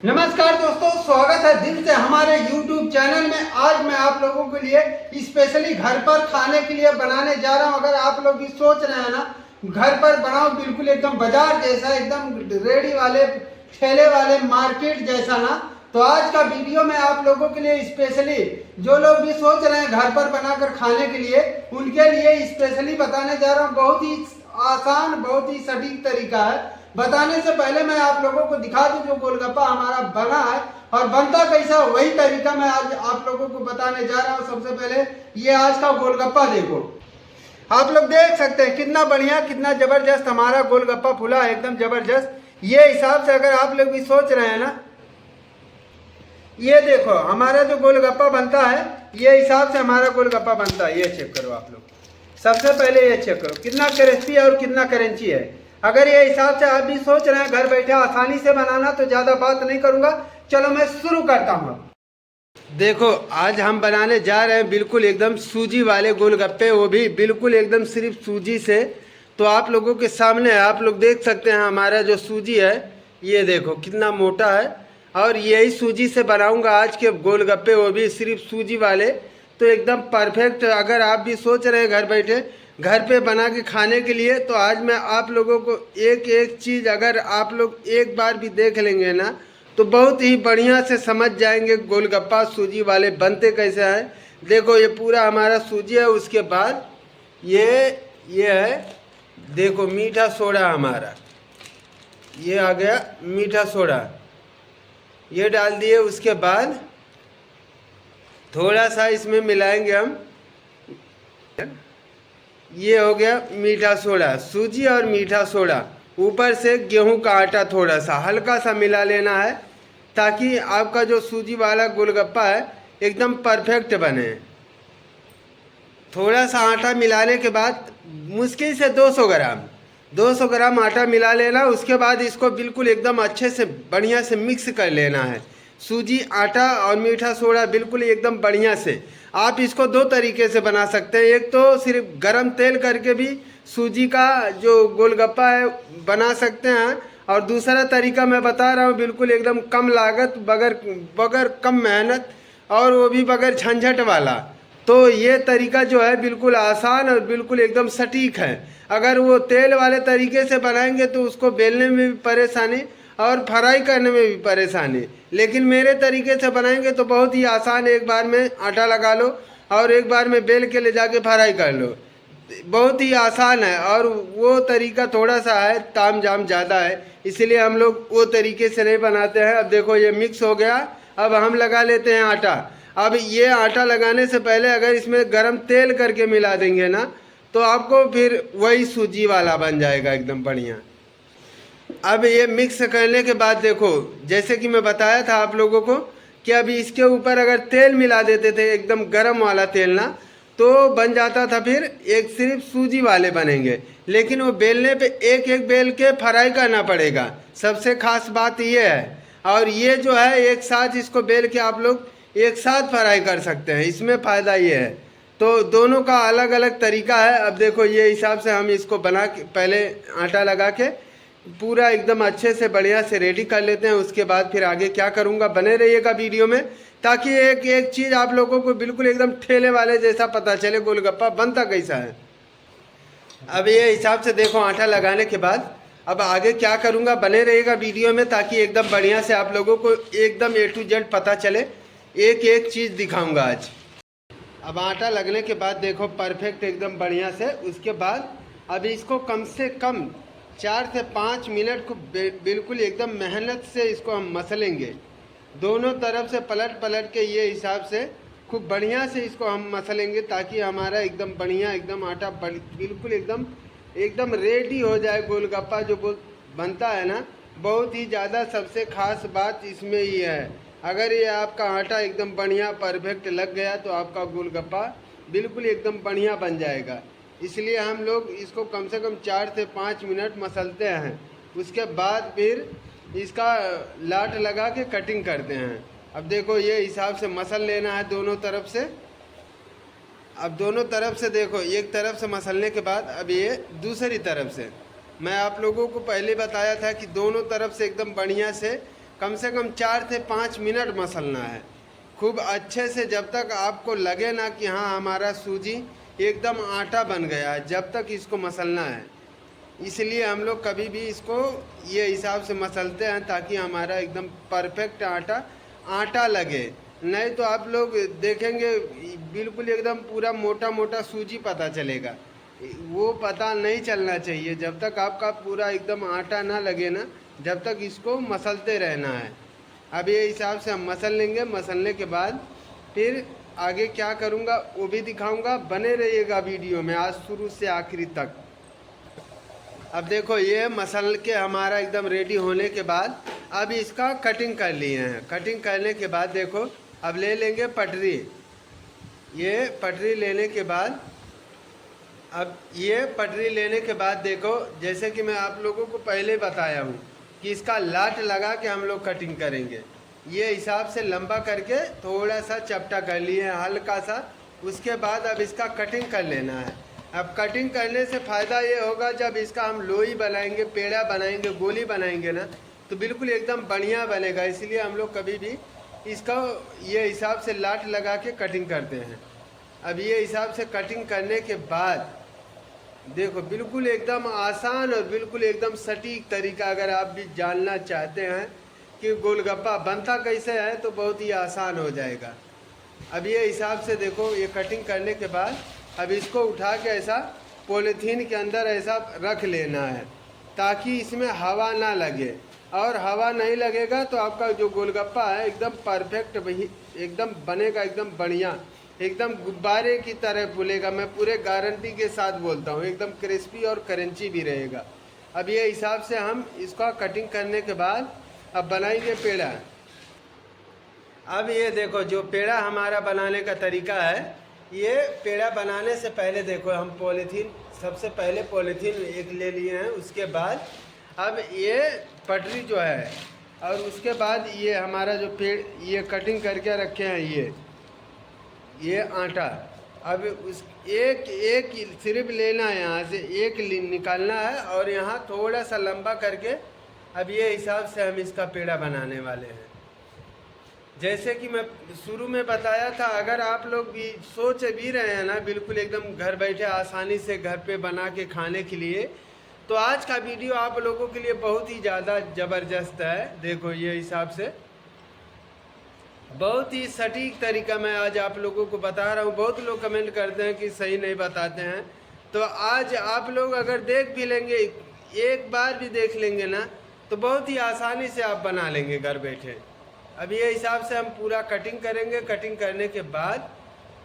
नमस्कार दोस्तों, स्वागत है दिल से हमारे YouTube चैनल में। आज मैं आप लोगों के लिए स्पेशली घर पर खाने के लिए बनाने जा रहा हूं। अगर आप लोग भी सोच रहे हैं ना घर पर बनाओ बिल्कुल एकदम बाजार जैसा, एकदम रेडी वाले ठेले वाले मार्केट जैसा ना, तो आज का वीडियो में आप लोगों के लिए स्पेशली जो लोग भी सोच रहे हैं घर पर बनाकर खाने के लिए, उनके लिए स्पेशली बताने जा रहा हूँ। बहुत ही आसान, बहुत ही सटीक तरीका है। बताने से पहले मैं आप लोगों को दिखा दूं जो गोलगप्पा हमारा बना है और बनता कैसा, वही तरीका मैं आज आप लोगों को बताने जा रहा हूं। सबसे पहले ये आज का गोलगप्पा देखो, आप लोग देख सकते हैं कितना बढ़िया, कितना जबरदस्त हमारा गोलगप्पा फूला है, एकदम जबरदस्त। ये हिसाब से अगर आप लोग भी सोच रहे हैं ना, ये देखो हमारा जो गोलगप्पा बनता है, ये हिसाब से हमारा गोलगप्पा बनता है। ये चेक करो आप लोग, सबसे पहले ये चेक करो कितना क्रिस्पी है और कितना क्रंची है। अगर ये हिसाब से आप भी सोच रहे हैं घर बैठे आसानी से बनाना, तो ज़्यादा बात नहीं करूँगा, चलो मैं शुरू करता हूँ। देखो आज हम बनाने जा रहे हैं बिल्कुल एकदम सूजी वाले गोलगप्पे, वो भी बिल्कुल एकदम सिर्फ सूजी से। तो आप लोगों के सामने आप लोग देख सकते हैं हमारा जो सूजी है, ये देखो कितना मोटा है, और यही सूजी से बनाऊंगा आज के गोलगप्पे, वो भी सिर्फ सूजी वाले। तो एकदम परफेक्ट। अगर आप भी सोच रहे हैं घर बैठे घर पे बना के खाने के लिए, तो आज मैं आप लोगों को एक एक चीज़ अगर आप लोग एक बार भी देख लेंगे ना, तो बहुत ही बढ़िया से समझ जाएंगे गोलगप्पा सूजी वाले बनते कैसे हैं। देखो ये पूरा हमारा सूजी है, उसके बाद ये है देखो मीठा सोडा हमारा, ये आ गया मीठा सोडा, ये डाल दिए। उसके बाद थोड़ा सा इसमें मिलाएंगे हम, ये हो गया मीठा सोडा, सूजी और मीठा सोडा। ऊपर से गेहूं का आटा थोड़ा सा हल्का सा मिला लेना है, ताकि आपका जो सूजी वाला गोलगप्पा है एकदम परफेक्ट बने। थोड़ा सा आटा मिलाने के बाद मुश्किल से 200 ग्राम आटा मिला लेना। उसके बाद इसको बिल्कुल एकदम अच्छे से बढ़िया से मिक्स कर लेना है, सूजी आटा और मीठा सोडा बिल्कुल एकदम बढ़िया से। आप इसको दो तरीके से बना सकते हैं, एक तो सिर्फ गरम तेल करके भी सूजी का जो गोलगप्पा है बना सकते हैं, और दूसरा तरीका मैं बता रहा हूँ बिल्कुल एकदम कम लागत, बगैर कम मेहनत, और वो भी बगैर झंझट वाला। तो ये तरीका जो है बिल्कुल आसान और बिल्कुल एकदम सटीक है। अगर वो तेल वाले तरीके से बनाएंगे तो उसको बेलने में भी परेशानी और फ्राई करने में भी परेशानी, लेकिन मेरे तरीके से बनाएंगे तो बहुत ही आसान। एक बार में आटा लगा लो और एक बार में बेल के ले जाके फ्राई कर लो, बहुत ही आसान है। और वो तरीका थोड़ा सा है, ताम जाम ज़्यादा है, इसलिए हम लोग वो तरीके से नहीं बनाते हैं। अब देखो ये मिक्स हो गया, अब हम लगा लेते हैं आटा। अब ये आटा लगाने से पहले अगर इसमें गरम तेल करके मिला देंगे ना, तो आपको फिर वही सूजी वाला बन जाएगा एकदम बढ़िया। अब ये मिक्स करने के बाद देखो, जैसे कि मैं बताया था आप लोगों को कि अभी इसके ऊपर अगर तेल मिला देते थे एकदम गरम वाला तेल ना, तो बन जाता था फिर एक सिर्फ सूजी वाले बनेंगे। लेकिन वो बेलने पे एक एक बेल के फ्राई करना पड़ेगा, सबसे खास बात ये है। और ये जो है एक साथ इसको बेल के आप लोग एक साथ फ्राई कर सकते हैं, इसमें फ़ायदा ये है। तो दोनों का अलग अलग तरीका है। अब देखो ये हिसाब से हम इसको बना के पहले आटा लगा के पूरा एकदम अच्छे से बढ़िया से रेडी कर लेते हैं। उसके बाद फिर आगे क्या करूँगा, बने रहिएगा वीडियो में, ताकि एक एक चीज़ आप लोगों को बिल्कुल एकदम ठेले वाले जैसा पता चले गोलगप्पा बनता कैसा है। अब ये हिसाब से देखो आटा लगाने के बाद अब आगे क्या करूँगा, बने रहिएगा वीडियो में, ताकि एकदम बढ़िया से आप लोगों को एकदम A to Z पता चले, एक एक चीज़ दिखाऊँगा आज। अब आटा लगने के बाद देखो परफेक्ट एकदम बढ़िया से। उसके बाद अब इसको कम से कम 4 से 5 मिनट को बिल्कुल एकदम मेहनत से इसको हम मसलेंगे, दोनों तरफ से पलट पलट के ये हिसाब से खूब बढ़िया से इसको हम मसलेंगे, ताकि हमारा एकदम बढ़िया एकदम आटा बिल्कुल एकदम रेडी हो जाए। गोलगप्पा जो बनता है ना, बहुत ही ज़्यादा सबसे खास बात इसमें ये है, अगर ये आपका आटा एकदम बढ़िया परफेक्ट लग गया तो आपका गोलगप्पा बिल्कुल एकदम बढ़िया बन जाएगा। इसलिए हम लोग इसको कम से कम 4 से 5 मिनट मसलते हैं। उसके बाद फिर इसका लाट लगा के कटिंग करते हैं। अब देखो ये हिसाब से मसल लेना है दोनों तरफ से। अब दोनों तरफ से देखो, एक तरफ से मसलने के बाद अब ये दूसरी तरफ से, मैं आप लोगों को पहले बताया था कि दोनों तरफ से एकदम बढ़िया से कम से कम 4 से 5 मिनट मसलना है खूब अच्छे से, जब तक आपको लगे ना कि हाँ हमारा सूजी एकदम आटा बन गया है, जब तक इसको मसलना है। इसलिए हम लोग कभी भी इसको ये हिसाब से मसलते हैं ताकि हमारा एकदम परफेक्ट आटा लगे। नहीं तो आप लोग देखेंगे बिल्कुल एकदम पूरा मोटा मोटा सूजी पता चलेगा, वो पता नहीं चलना चाहिए। जब तक आपका पूरा एकदम आटा ना लगे ना, जब तक इसको मसलते रहना है। अब ये हिसाब से हम मसल लेंगे। मसलने के बाद फिर आगे क्या करूँगा वो भी दिखाऊँगा, बने रहिएगा वीडियो में आज शुरू से आखिरी तक। अब देखो ये मसल के हमारा एकदम रेडी होने के बाद अब इसका कटिंग कर लिए हैं। कटिंग करने के बाद देखो अब ले लेंगे पटरी। ये पटरी लेने के बाद अब ये पटरी लेने के बाद देखो, जैसे कि मैं आप लोगों को पहले बताया हूँ कि इसका लाट लगा के हम लोग कटिंग करेंगे। ये हिसाब से लंबा करके थोड़ा सा चपटा कर लिए हल्का सा। उसके बाद अब इसका कटिंग कर लेना है। अब कटिंग करने से फ़ायदा ये होगा, जब इसका हम लोई बनाएंगे, पेड़ा बनाएंगे, गोली बनाएंगे ना, तो बिल्कुल एकदम बढ़िया बनेगा। इसलिए हम लोग कभी भी इसका ये हिसाब से लाट लगा के कटिंग करते हैं। अब ये हिसाब से कटिंग करने के बाद देखो बिल्कुल एकदम आसान और बिल्कुल एकदम सटीक तरीका, अगर आप भी जानना चाहते हैं कि गोलगप्पा बनता कैसे है तो बहुत ही आसान हो जाएगा। अब ये हिसाब से देखो ये कटिंग करने के बाद अब इसको उठा के ऐसा पॉलीथीन के अंदर ऐसा रख लेना है ताकि इसमें हवा ना लगे, और हवा नहीं लगेगा तो आपका जो गोलगप्पा है एकदम परफेक्ट एकदम बनेगा, एकदम बढ़िया, एकदम गुब्बारे की तरह फूलेगा। मैं पूरे गारंटी के साथ बोलता हूँ, एकदम क्रिस्पी और क्रंची भी रहेगा। अब ये हिसाब से हम इसका कटिंग करने के बाद अब बनाएंगे पेड़ा। अब ये देखो जो पेड़ा हमारा बनाने का तरीका है, ये पेड़ा बनाने से पहले देखो हम पॉलीथीन, सबसे पहले पॉलीथीन एक ले लिए हैं। उसके बाद अब ये पटरी जो है, और उसके बाद ये हमारा जो पेड़ ये कटिंग करके रखे हैं ये आटा। अब उस एक सिर्फ लेना है, यहाँ से एक निकालना है और यहाँ थोड़ा सा लंबा करके अब ये हिसाब से हम इसका पेड़ा बनाने वाले हैं। जैसे कि मैं शुरू में बताया था, अगर आप लोग भी सोच भी रहे हैं ना बिल्कुल एकदम घर बैठे आसानी से घर पे बना के खाने के लिए, तो आज का वीडियो आप लोगों के लिए बहुत ही ज़्यादा ज़बरदस्त है। देखो ये हिसाब से बहुत ही सटीक तरीका मैं आज आप लोगों को बता रहा हूँ। बहुत लोग कमेंट करते हैं कि सही नहीं बताते हैं, तो आज आप लोग अगर देख भी लेंगे, एक बार भी देख लेंगे ना, तो बहुत ही आसानी से आप बना लेंगे घर बैठे। अब ये हिसाब से हम पूरा कटिंग करेंगे। कटिंग करने के बाद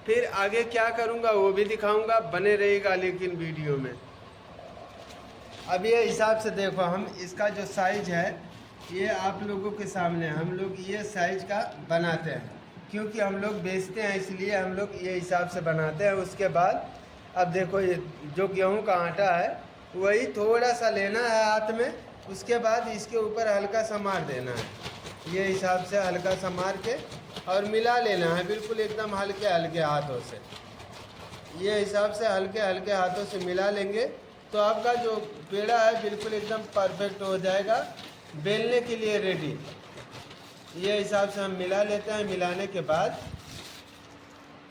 फिर आगे क्या करूँगा वो भी दिखाऊँगा, बने रहेगा लेकिन वीडियो में। अब ये हिसाब से देखो हम इसका जो साइज है ये आप लोगों के सामने हम लोग ये साइज का बनाते हैं, क्योंकि हम लोग बेचते हैं इसलिए हम लोग ये हिसाब से बनाते हैं। उसके बाद अब देखो ये जो गेहूं का आटा है वही थोड़ा सा लेना है हाथ में। उसके बाद इसके ऊपर हल्का सा मार देना है, ये हिसाब से हल्का सा मार के और मिला लेना है बिल्कुल एकदम हल्के हल्के हाथों से। ये हिसाब से हल्के हल्के हाथों से मिला लेंगे तो आपका जो पेड़ा है बिल्कुल एकदम परफेक्ट हो जाएगा, बेलने के लिए रेडी। ये हिसाब से हम मिला लेते हैं। मिलाने के बाद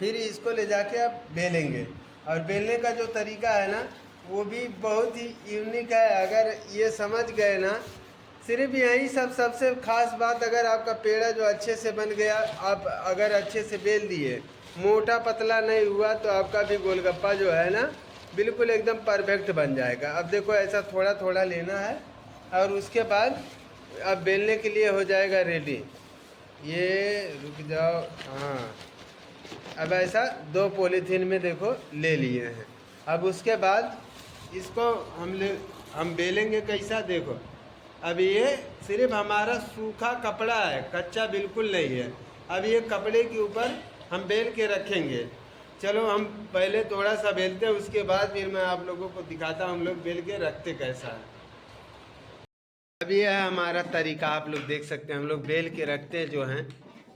फिर इसको ले जाके आप बेलेंगे, और बेलने का जो तरीका है ना वो भी बहुत ही यूनिक है। अगर ये समझ गए ना, सिर्फ यही सबसे ख़ास बात, अगर आपका पेड़ा जो अच्छे से बन गया, आप अगर अच्छे से बेल दिए, मोटा पतला नहीं हुआ, तो आपका भी गोलगप्पा जो है ना बिल्कुल एकदम परफेक्ट बन जाएगा। अब देखो ऐसा थोड़ा थोड़ा लेना है और उसके बाद अब बेलने के लिए हो जाएगा रेडी। ये रुक जाओ, हाँ अब ऐसा 2 पॉलीथीन में देखो ले लिए हैं। अब उसके बाद इसको हम बेलेंगे कैसा, देखो अब ये सिर्फ हमारा सूखा कपड़ा है, कच्चा बिल्कुल नहीं है। अब ये कपड़े के ऊपर हम बेल के रखेंगे। चलो हम पहले थोड़ा सा बेलते हैं, उसके बाद फिर मैं आप लोगों को दिखाता हूँ हम लोग बेल के रखते कैसा है। अब ये है हमारा तरीका, आप लोग देख सकते हैं हम लोग बेल के रखते हैं जो हैं।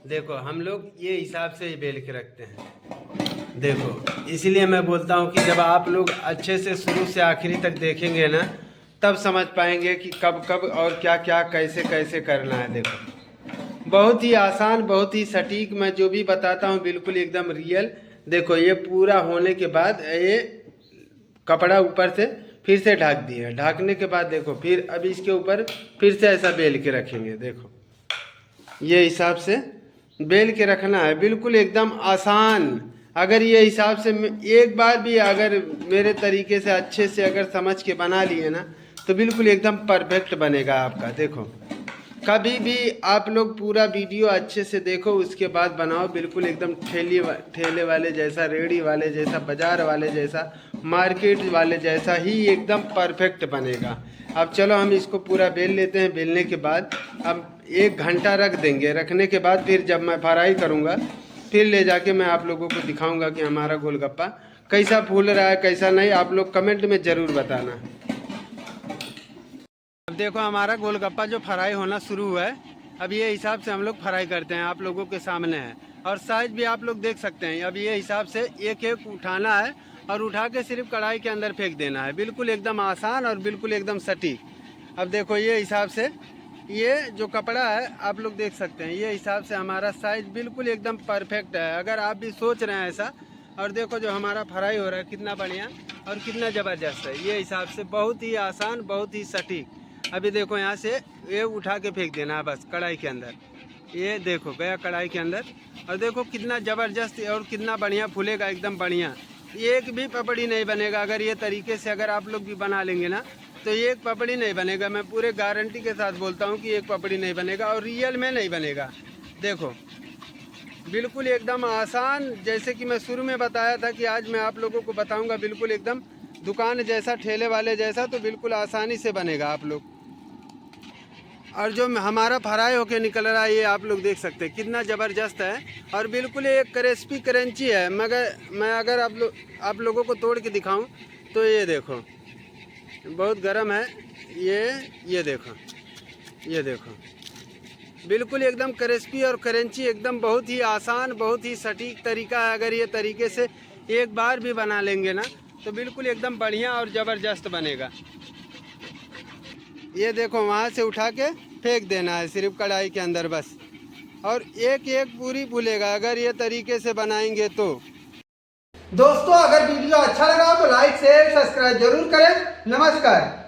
देखो हम लोग ये हिसाब से ही बेल के रखते हैं। देखो इसलिए मैं बोलता हूँ कि जब आप लोग अच्छे से शुरू से आखिरी तक देखेंगे ना, तब समझ पाएंगे कि कब कब और क्या क्या कैसे कैसे करना है। देखो बहुत ही आसान, बहुत ही सटीक, मैं जो भी बताता हूँ बिल्कुल एकदम रियल। देखो ये पूरा होने के बाद ये कपड़ा ऊपर से फिर से ढक दिया, ढकने के बाद देखो फिर अब इसके ऊपर फिर से ऐसा बेल के रखेंगे। देखो ये हिसाब से बेल के रखना है, बिल्कुल एकदम आसान। अगर ये हिसाब से एक बार भी अगर मेरे तरीके से अच्छे से अगर समझ के बना लिए ना तो बिल्कुल एकदम परफेक्ट बनेगा आपका। देखो कभी भी आप लोग पूरा वीडियो अच्छे से देखो, उसके बाद बनाओ, बिल्कुल एकदम ठेले वाले जैसा, रेड़ी वाले जैसा, बाजार वाले जैसा, मार्केट वाले जैसा ही एकदम परफेक्ट बनेगा। अब चलो हम इसको पूरा बेल लेते हैं। बेलने के बाद अब 1 घंटा रख देंगे। रखने के बाद फिर जब मैं फ्राई करूँगा फिर ले जाके मैं आप लोगों को दिखाऊंगा कि हमारा गोलगप्पा कैसा फूल रहा है कैसा नहीं। आप लोग कमेंट में ज़रूर बताना। अब देखो हमारा गोलगप्पा जो फ्राई होना शुरू हुआ है। अब ये हिसाब से हम लोग फ्राई करते हैं, आप लोगों के सामने है, और साइज भी आप लोग देख सकते हैं। अब ये हिसाब से एक एक उठाना है और उठा के सिर्फ कढ़ाई के अंदर फेंक देना है, बिल्कुल एकदम आसान और बिल्कुल एकदम सटीक। अब देखो ये हिसाब से ये जो कपड़ा है आप लोग देख सकते हैं, ये हिसाब से हमारा साइज बिल्कुल एकदम परफेक्ट है। अगर आप भी सोच रहे हैं ऐसा, और देखो जो हमारा फ्राई हो रहा है कितना बढ़िया और कितना ज़बरदस्त है। ये हिसाब से बहुत ही आसान, बहुत ही सटीक। अभी देखो यहाँ से ये उठा के फेंक देना है बस कढ़ाई के अंदर। ये देखो गया कढ़ाई के अंदर, और देखो कितना ज़बरदस्त और कितना बढ़िया फूलेगा, एकदम बढ़िया। एक भी पपड़ी नहीं बनेगा अगर ये तरीके से अगर आप लोग भी बना लेंगे ना तो एक पपड़ी नहीं बनेगा। मैं पूरे गारंटी के साथ बोलता हूँ कि एक पपड़ी नहीं बनेगा, और रियल में नहीं बनेगा। देखो बिल्कुल एकदम आसान, जैसे कि मैं शुरू में बताया था कि आज मैं आप लोगों को बताऊँगा बिल्कुल एकदम दुकान जैसा, ठेले वाले जैसा, तो बिल्कुल आसानी से बनेगा आप लोग। और जो हमारा फ्राई होके निकल रहा है ये आप लोग देख सकते हैं कितना ज़बरदस्त है, और बिल्कुल एक क्रिस्पी क्रंची है। मगर मैं अगर आप लोगों को तोड़ के दिखाऊं तो ये देखो बहुत गर्म है। ये देखो, ये देखो बिल्कुल एकदम क्रिस्पी और क्रंची, एकदम बहुत ही आसान, बहुत ही सटीक तरीका है। अगर ये तरीके से एक बार भी बना लेंगे ना तो बिल्कुल एकदम बढ़िया और ज़बरदस्त बनेगा। ये देखो वहाँ से उठा के फेंक देना है सिर्फ कढ़ाई के अंदर बस, और एक एक पूरी फूलेगा अगर ये तरीके से बनाएंगे तो। दोस्तों अगर वीडियो अच्छा लगा तो लाइक शेयर सब्सक्राइब जरूर करें। नमस्कार।